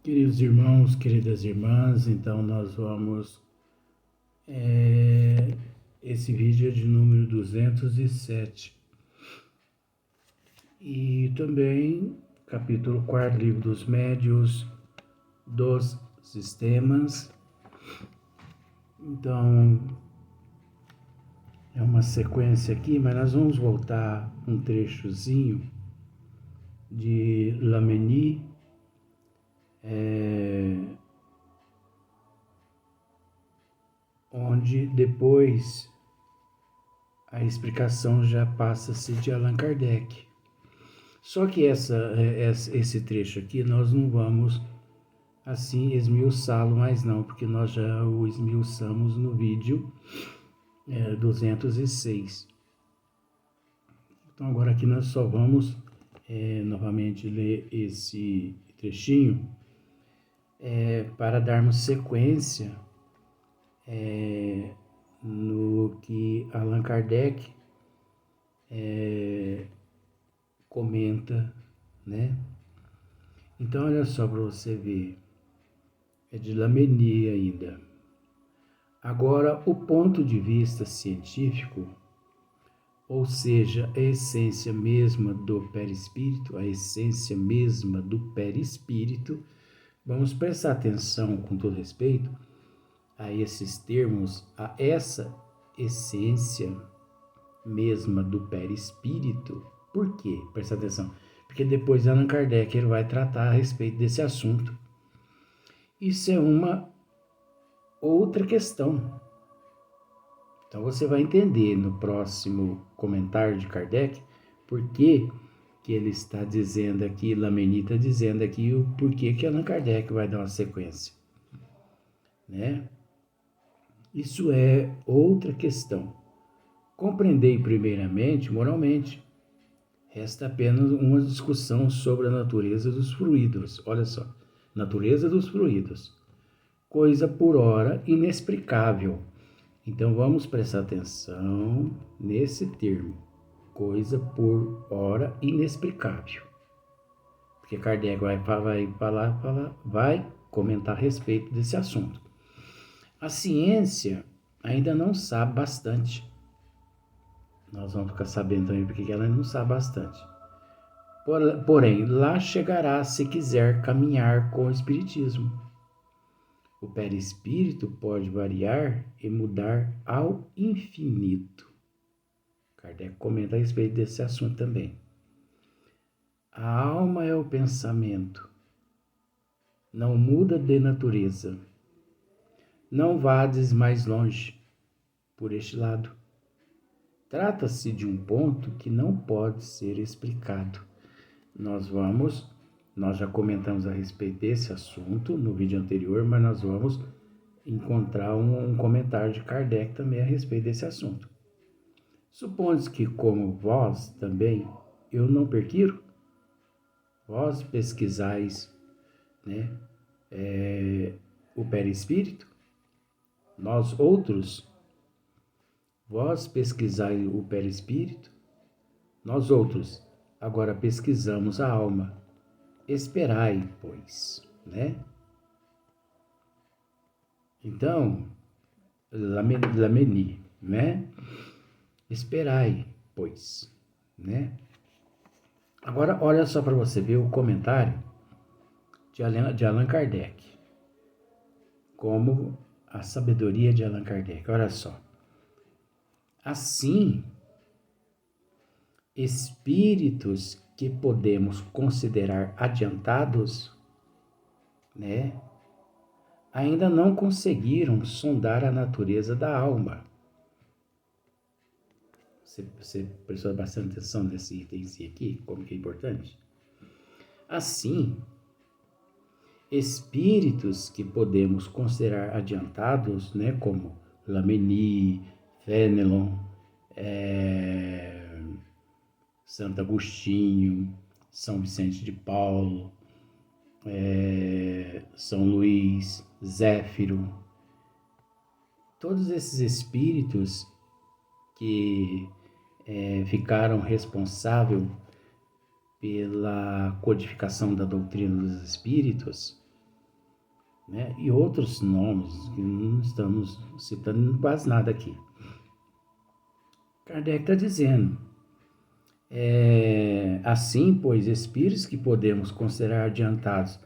Queridos irmãos, queridas irmãs, então nós vamos. Esse vídeo é de número 207. E também, capítulo 4, livro dos médios, dos sistemas. Então, é uma sequência aqui, mas nós vamos voltar um trechozinho de Lamennais, onde depois a explicação já passa-se de Allan Kardec. Só que esse trecho aqui nós não vamos assim esmiuçá-lo mais não, porque nós já o esmiuçamos no vídeo 206. Então agora aqui nós só vamos novamente ler esse trechinho para darmos sequência no que Allan Kardec comenta, né? Então, olha só para você ver, é de Lamennais ainda. Agora, o ponto de vista científico, ou seja, a essência mesma do perispírito, vamos prestar atenção com todo respeito a esses termos, a essa essência mesma do perispírito. Por quê? Presta atenção. Porque depois Allan Kardec ele vai tratar a respeito desse assunto. Isso é uma outra questão. Então você vai entender no próximo comentário de Kardec por que ele está dizendo aqui, Lamennais está dizendo aqui o porquê que Allan Kardec vai dar uma sequência, né? Isso é outra questão. Compreendei primeiramente, moralmente. Resta apenas uma discussão sobre a natureza dos fluidos. Olha só, natureza dos fluidos. Coisa por ora inexplicável. Então vamos prestar atenção nesse termo. Coisa por ora inexplicável. Porque Kardec vai comentar a respeito desse assunto. A ciência ainda não sabe bastante. Nós vamos ficar sabendo também porque ela não sabe bastante. Porém, lá chegará se quiser caminhar com o espiritismo. O perispírito pode variar e mudar ao infinito. Kardec comenta a respeito desse assunto também. A alma é o pensamento. Não muda de natureza. Não vades mais longe por este lado. Trata-se de um ponto que não pode ser explicado. Nós já comentamos a respeito desse assunto no vídeo anterior, mas nós vamos encontrar um comentário de Kardec também a respeito desse assunto. Supondes que, como vós também, eu não perquiro? Vós pesquisais, né, o perispírito? Nós outros, vós pesquisais o perispírito? Nós outros, agora pesquisamos a alma. Esperai, pois, né? Então, Lamennais, né? Esperai, pois, né? Agora, olha só para você ver o comentário de Allan Kardec. Como a sabedoria de Allan Kardec. Olha só. Assim, espíritos que podemos considerar adiantados, né, ainda não conseguiram sondar a natureza da alma. Você prestou bastante atenção nesse item aqui, como que é importante? Assim, espíritos que podemos considerar adiantados, né, como Lamennais, Fenelon, Santo Agostinho, São Vicente de Paulo, São Luís, Zéfiro, todos esses espíritos que ficaram responsáveis pela codificação da doutrina dos espíritos, né? E outros nomes que não estamos citando quase nada aqui. Kardec está dizendo, assim, pois, espíritos que podemos considerar adiantados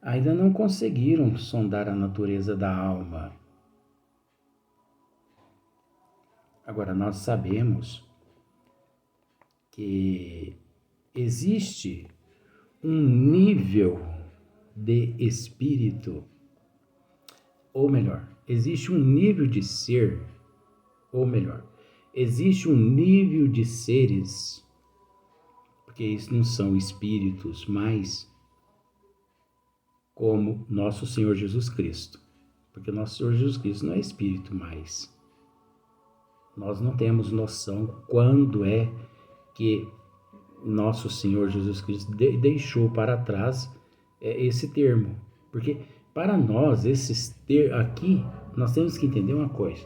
ainda não conseguiram sondar a natureza da alma. Agora, nós sabemos que existe um nível de espírito, ou melhor, existe um nível de ser, ou melhor, existe um nível de seres, porque isso não são espíritos, mas como nosso Senhor Jesus Cristo. Porque nosso Senhor Jesus Cristo não é espírito mais. Nós não temos noção quando é que nosso Senhor Jesus Cristo deixou para trás esse termo. Porque para nós, aqui, nós temos que entender uma coisa.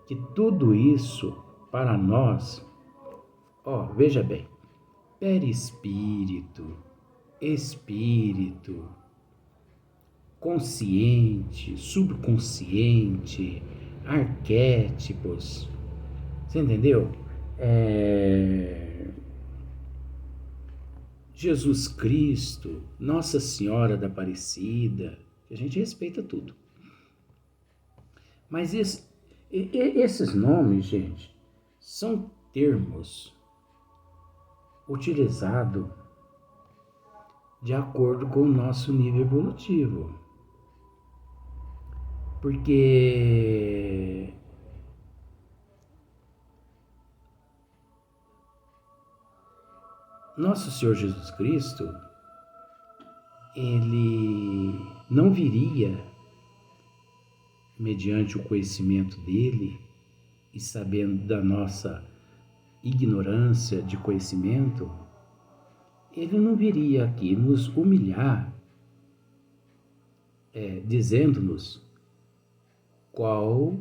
Que tudo isso, para nós, veja bem, perispírito, espírito, consciente, subconsciente, arquétipos, você entendeu? Jesus Cristo, Nossa Senhora da Aparecida, a gente respeita tudo. Mas esses nomes, gente, são termos utilizados de acordo com o nosso nível evolutivo. Porque nosso Senhor Jesus Cristo, ele não viria mediante o conhecimento dele e sabendo da nossa ignorância de conhecimento, ele não viria aqui nos humilhar, dizendo-nos qual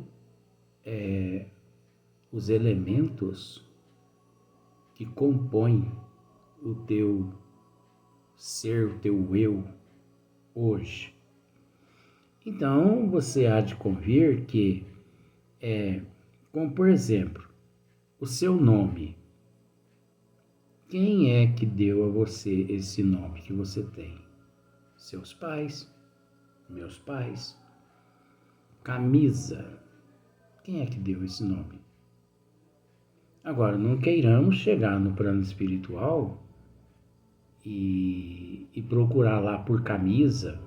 os elementos que compõem o teu ser, o teu eu hoje. Então, você há de convir que, como por exemplo, o seu nome. Quem é que deu a você esse nome que você tem? Seus pais, meus pais. Camisa. Quem é que deu esse nome? Agora, não queiramos chegar no plano espiritual e procurar lá por camisa,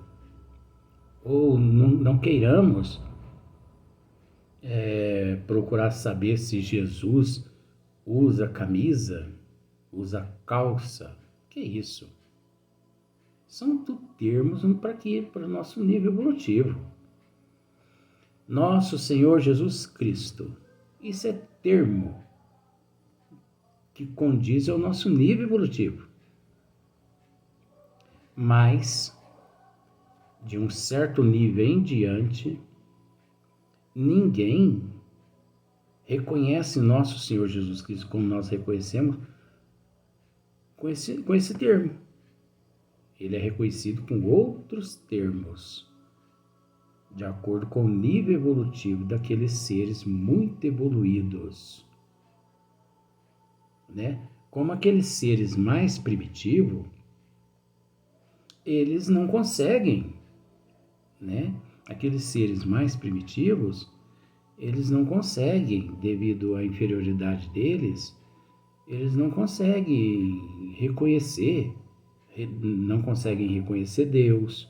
ou não queiramos procurar saber se Jesus usa camisa, usa calça. Que isso? São tudo termos para o nosso nível evolutivo. Nosso Senhor Jesus Cristo. Isso é termo que condiz ao nosso nível evolutivo. Mas, de um certo nível em diante, ninguém reconhece nosso Senhor Jesus Cristo como nós reconhecemos com esse termo. Ele é reconhecido com outros termos, de acordo com o nível evolutivo daqueles seres muito evoluídos, né? Como aqueles seres mais primitivos, eles não conseguem, né? Aqueles seres mais primitivos, eles não conseguem, devido à inferioridade deles, eles não conseguem reconhecer Deus,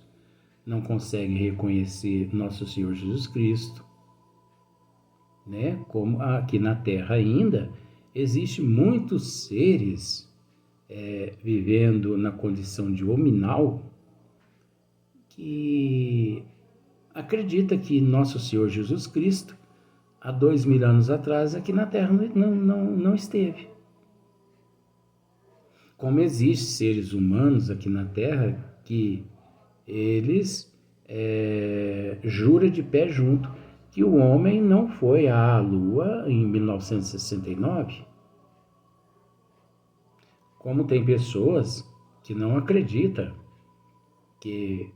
não conseguem reconhecer nosso Senhor Jesus Cristo, né? Como aqui na Terra ainda existem muitos seres vivendo na condição de hominal que acredita que nosso Senhor Jesus Cristo há 2000 anos atrás aqui na Terra não esteve. Como existem seres humanos aqui na Terra que eles juram de pé junto que o homem não foi à Lua em 1969. Como tem pessoas que não acreditam que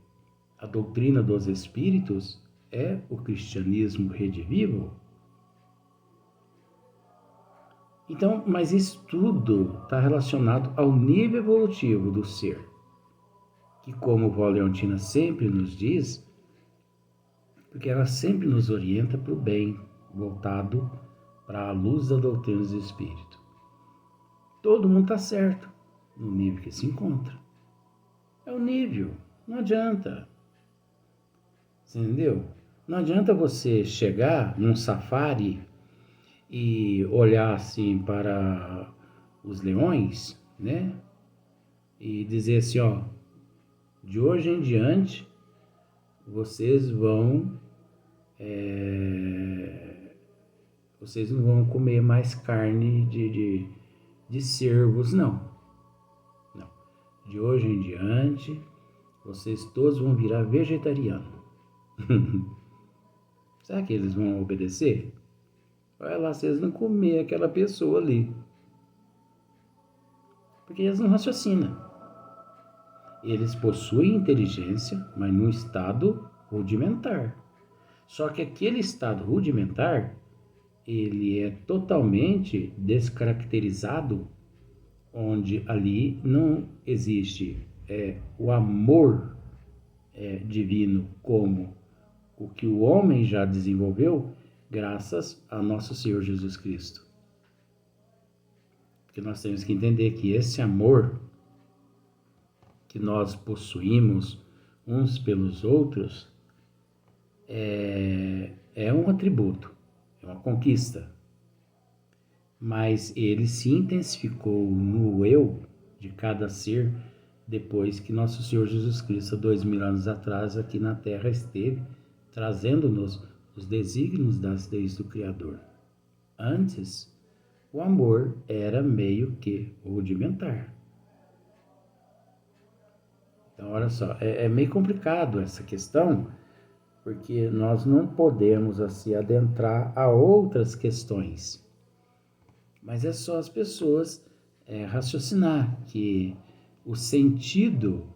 A doutrina dos espíritos é o cristianismo redivivo. Então, mas isso tudo está relacionado ao nível evolutivo do ser, que, como Vó Leontina sempre nos diz, porque ela sempre nos orienta para o bem, voltado para a luz da doutrina do Espírito. Todo mundo está certo no nível que se encontra. É o nível, não adianta. Você entendeu? Não adianta você chegar num safari e olhar assim para os leões, né? E dizer assim, ó, de hoje em diante vocês vocês não vão comer mais carne de cervos, não. Não. De hoje em diante vocês todos vão virar vegetariano. Será que eles vão obedecer? Olha lá, se eles não comer aquela pessoa ali. Porque eles não raciocinam. Eles possuem inteligência, mas num estado rudimentar. Só que aquele estado rudimentar, ele é totalmente descaracterizado, onde ali não existe o amor divino como o que o homem já desenvolveu, graças a nosso Senhor Jesus Cristo. Porque nós temos que entender que esse amor que nós possuímos uns pelos outros é um atributo, é uma conquista. Mas ele se intensificou no eu de cada ser depois que nosso Senhor Jesus Cristo, há 2000 anos atrás, aqui na Terra esteve, trazendo-nos os desígnios das leis do Criador. Antes, o amor era meio que rudimentar. Então, olha só, é meio complicado essa questão, porque nós não podemos assim adentrar a outras questões. Mas é só as pessoas raciocinar que o sentido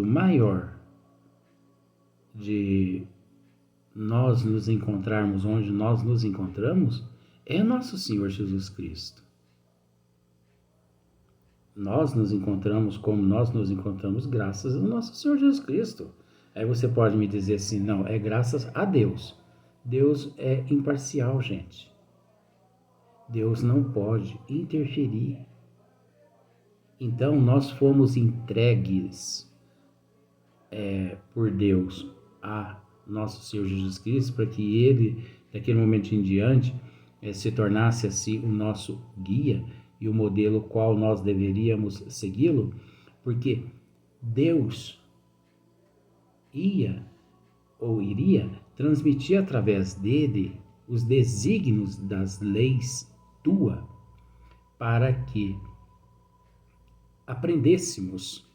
maior de nós nos encontrarmos onde nós nos encontramos é nosso Senhor Jesus Cristo. Nós nos encontramos como nós nos encontramos graças ao nosso Senhor Jesus Cristo. Aí você pode me dizer assim, não, é graças a Deus. Deus é imparcial, gente. Deus não pode interferir. Então, nós fomos entregues por Deus a nosso Senhor Jesus Cristo, para que Ele, daquele momento em diante, se tornasse assim o nosso guia e o modelo qual nós deveríamos segui-lo, porque Deus ia ou iria transmitir através dele os desígnios das leis tua, para que aprendêssemos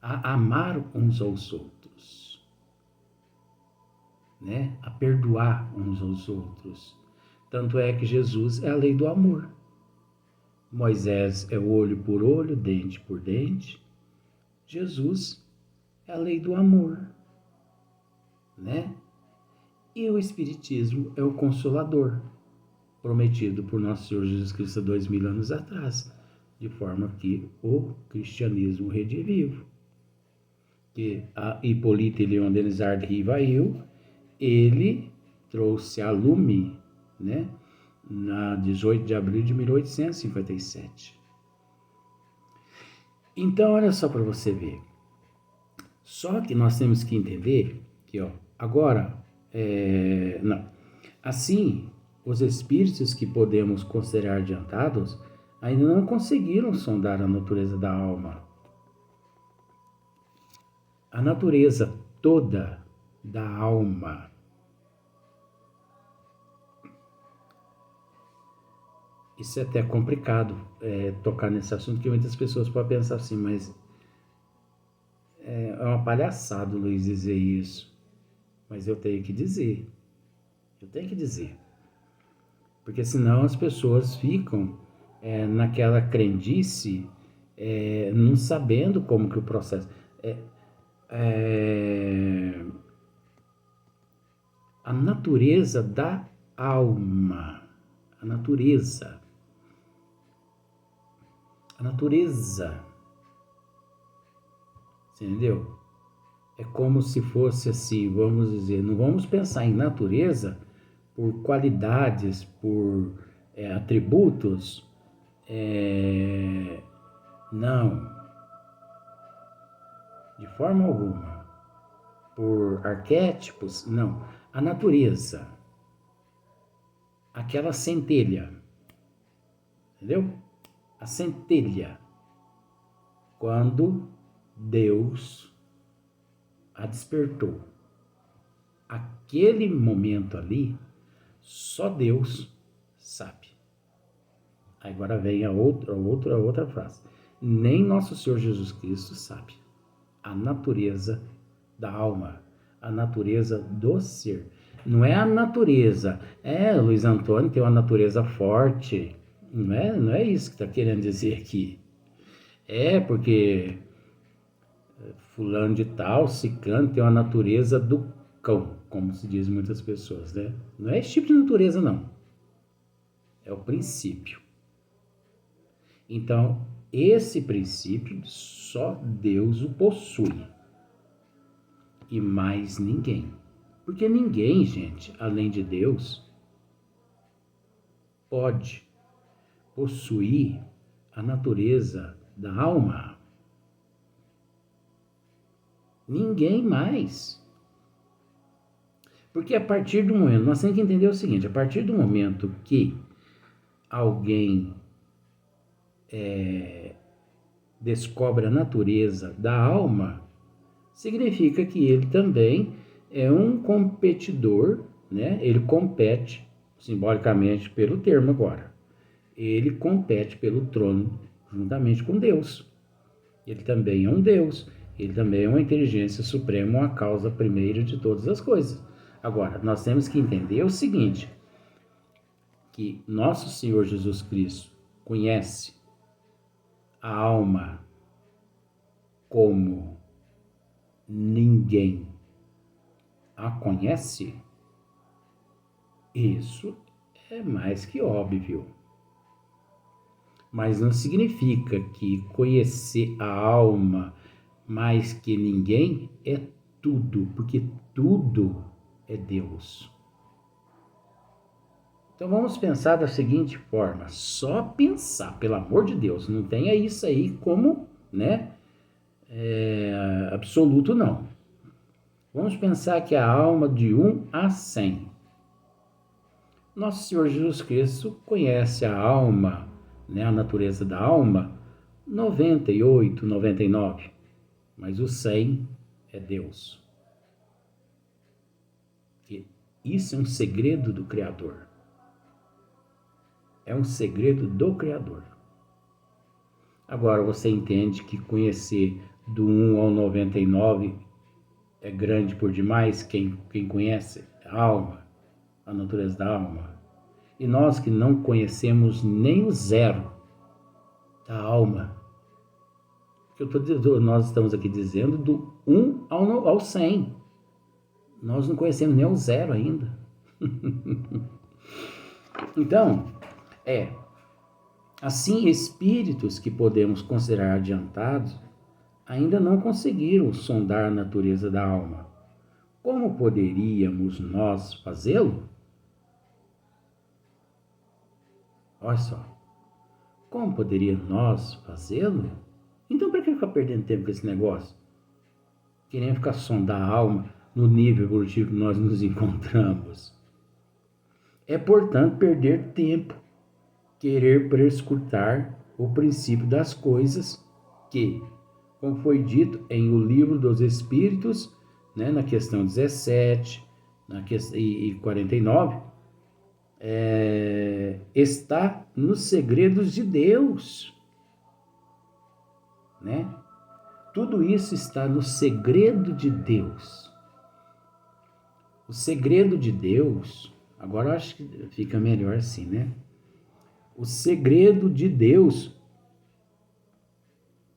a amar uns aos outros, né? A perdoar uns aos outros. Tanto é que Jesus é a lei do amor. Moisés é o olho por olho, dente por dente. Jesus é a lei do amor, né? E o Espiritismo é o Consolador, prometido por nosso Senhor Jesus Cristo há 2000 anos atrás, de forma que o cristianismo redivivo, que a Hippolyte Léon Denisard Rivail, ele trouxe a lume, né, na 18 de abril de 1857. Então, olha só para você ver. Só que nós temos que entender que, agora, não. Assim, os espíritos que podemos considerar adiantados ainda não conseguiram sondar a natureza da alma. A natureza toda da alma. Isso é até complicado tocar nesse assunto, porque muitas pessoas podem pensar assim, mas é uma palhaçada, Luiz, dizer isso. Mas eu tenho que dizer. Porque senão as pessoas ficam naquela crendice, não sabendo como que o processo... a natureza da alma. A natureza. Você entendeu? É como se fosse assim, vamos dizer, não vamos pensar em natureza por qualidades, por atributos. Não, de forma alguma. Por arquétipos, não. A natureza, aquela centelha, entendeu? A centelha, quando Deus a despertou. Aquele momento ali, só Deus sabe. Agora vem a outra frase. Nem nosso Senhor Jesus Cristo sabe a natureza da alma, a natureza do ser. Não é a natureza. Luiz Antônio tem uma natureza forte. Não é isso que está querendo dizer aqui. Porque fulano de tal, ciclano, tem uma natureza do cão, como se diz muitas pessoas, né? Não é esse tipo de natureza, não. É o princípio. Então, esse princípio só Deus o possui. E mais ninguém. Porque ninguém, gente, além de Deus, pode possuir a natureza da alma. Ninguém mais. Porque a partir do momento, nós temos que entender o seguinte, a partir do momento que alguém descobre a natureza da alma, significa que ele também é um competidor, né? Ele compete, simbolicamente pelo termo agora, ele compete pelo trono juntamente com Deus. Ele também é um Deus, ele também é uma inteligência suprema, uma causa primeira de todas as coisas. Agora, nós temos que entender o seguinte, que nosso Senhor Jesus Cristo conhece a alma como ninguém a conhece. Isso é mais que óbvio. Mas não significa que conhecer a alma mais que ninguém é tudo, porque tudo é Deus. Então vamos pensar da seguinte forma, só pensar, pelo amor de Deus, não tenha isso aí como, né, absoluto não. Vamos pensar que a alma de 1 a 100. Nosso Senhor Jesus Cristo conhece a alma, né, a natureza da alma, 98, 99, mas o 100 é Deus. E isso é um segredo do Criador. É um segredo do Criador. Agora você entende que conhecer do 1 ao 99 é grande por demais? Quem conhece a alma, a natureza da alma. E nós que não conhecemos nem o 0 da alma. Nós estamos aqui dizendo do 1 ao 100. Nós não conhecemos nem o 0 ainda. Então, assim, espíritos que podemos considerar adiantados ainda não conseguiram sondar a natureza da alma. Como poderíamos nós fazê-lo? Olha só. Como poderíamos nós fazê-lo? Então, para que ficar perdendo tempo com esse negócio? Querendo ficar sondar a alma no nível evolutivo que nós nos encontramos. É, portanto, perder tempo querer prescrutar o princípio das coisas que, como foi dito em O Livro dos Espíritos, né, na questão 17 e 49, está nos segredos de Deus. Né? Tudo isso está no segredo de Deus. O segredo de Deus, agora eu acho que fica melhor assim, né? O segredo de Deus,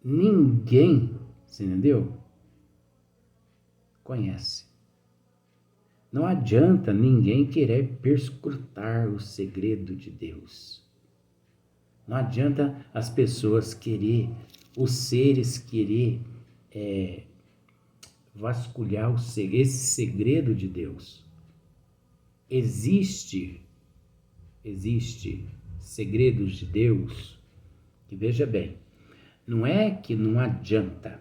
ninguém, você entendeu? conhece. Não adianta ninguém querer perscrutar o segredo de Deus. Não adianta as pessoas querer, os seres querer vasculhar esse segredo de Deus. Existe segredos de Deus que, veja bem, não é que não adianta.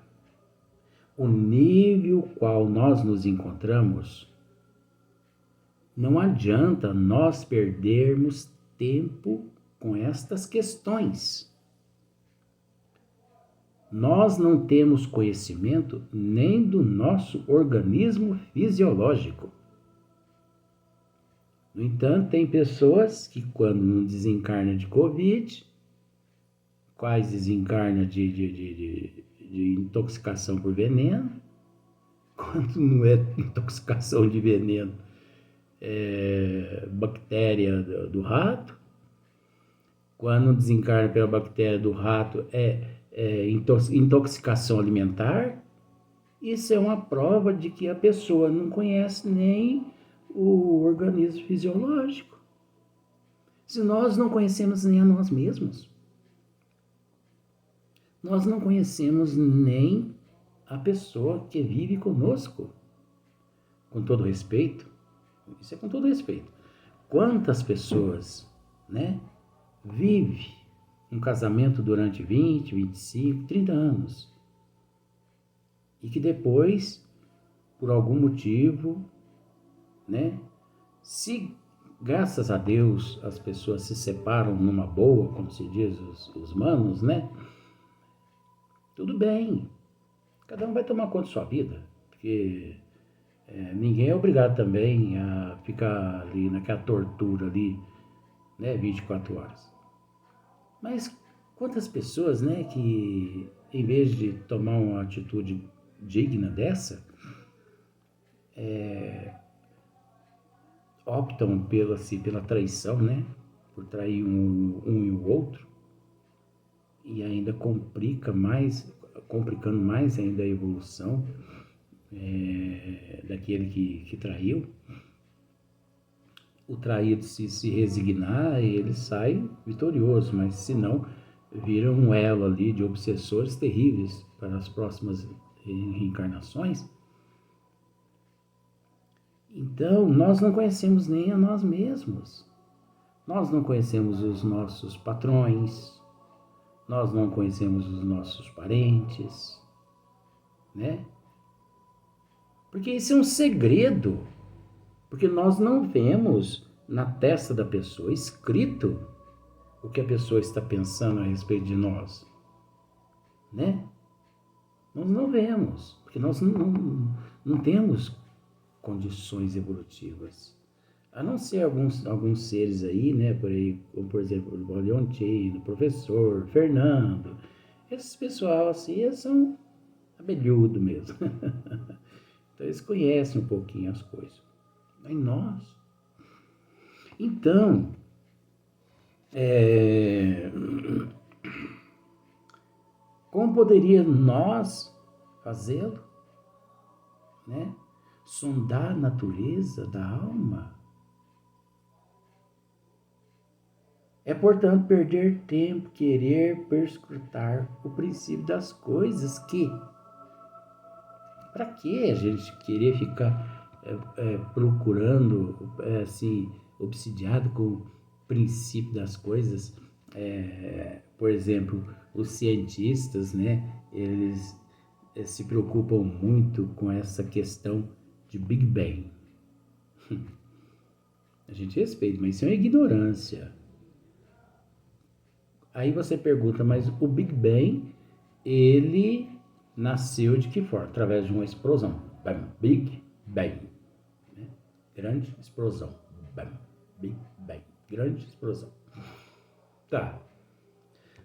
O nível qual nós nos encontramos, não adianta nós perdermos tempo com estas questões. Nós não temos conhecimento nem do nosso organismo fisiológico. No entanto, tem pessoas que, quando não desencarna de Covid, quase desencarna de intoxicação por veneno. Quando não é intoxicação de veneno, é bactéria do rato. Quando desencarna pela bactéria do rato, intoxicação alimentar. Isso é uma prova de que a pessoa não conhece nem o organismo fisiológico. Se nós não conhecemos nem a nós mesmos, nós não conhecemos nem a pessoa que vive conosco. Com todo respeito, isso é com todo respeito. Quantas pessoas, vive um casamento durante 20, 25, 30 anos e que depois, por algum motivo, se graças a Deus as pessoas se separam numa boa, como se diz os manos, tudo bem, cada um vai tomar conta de sua vida, porque ninguém é obrigado também a ficar ali naquela tortura ali, 24 horas. Mas quantas pessoas, que em vez de tomar uma atitude digna dessa, optam pela traição, por trair um e o outro, e ainda complicando mais ainda a evolução daquele que traiu. O traído, se resignar, ele sai vitorioso, mas se não, vira um elo ali de obsessores terríveis para as próximas reencarnações. Então, nós não conhecemos nem a nós mesmos. Nós não conhecemos os nossos patrões, nós não conhecemos os nossos parentes, Porque isso é um segredo, porque nós não vemos na testa da pessoa escrito o que a pessoa está pensando a respeito de nós, Nós não vemos, porque nós não temos condições evolutivas. A não ser alguns seres aí, como por exemplo o Leontino, o professor, Fernando. Esses pessoal assim, eles são abelhudo mesmo. Então eles conhecem um pouquinho as coisas. Mas nós... Então, como poderia nós fazê-lo? Sondar a natureza da alma. É, portanto, perder tempo, querer perscrutar o princípio das coisas que... Para que a gente querer ficar procurando, assim, obsidiado com o princípio das coisas? Por exemplo, os cientistas, eles se preocupam muito com essa questão de Big Bang. A gente respeita, mas isso é uma ignorância. Aí você pergunta, mas o Big Bang, ele nasceu de que forma? Através de uma explosão. Bam, Big Bang. Grande explosão. Bam, Big Bang. Grande explosão. Tá.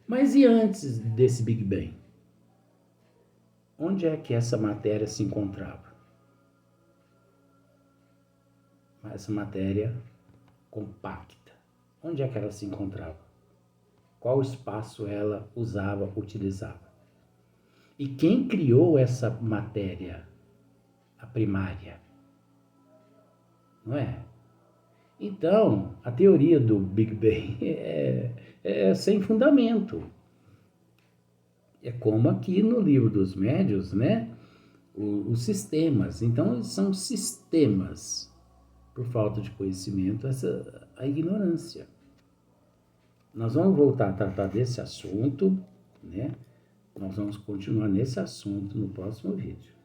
Mas e antes desse Big Bang? Onde é que essa matéria se encontrava? Essa matéria compacta. Onde é que ela se encontrava? Qual espaço ela utilizava? E quem criou essa matéria? a primária. Não é? Então, a teoria do Big Bang é sem fundamento. É como aqui no Livro dos Médiuns, né? Os sistemas. Então, são sistemas. Por falta de conhecimento, a ignorância. Nós vamos voltar a tratar desse assunto, né? Nós vamos continuar nesse assunto no próximo vídeo.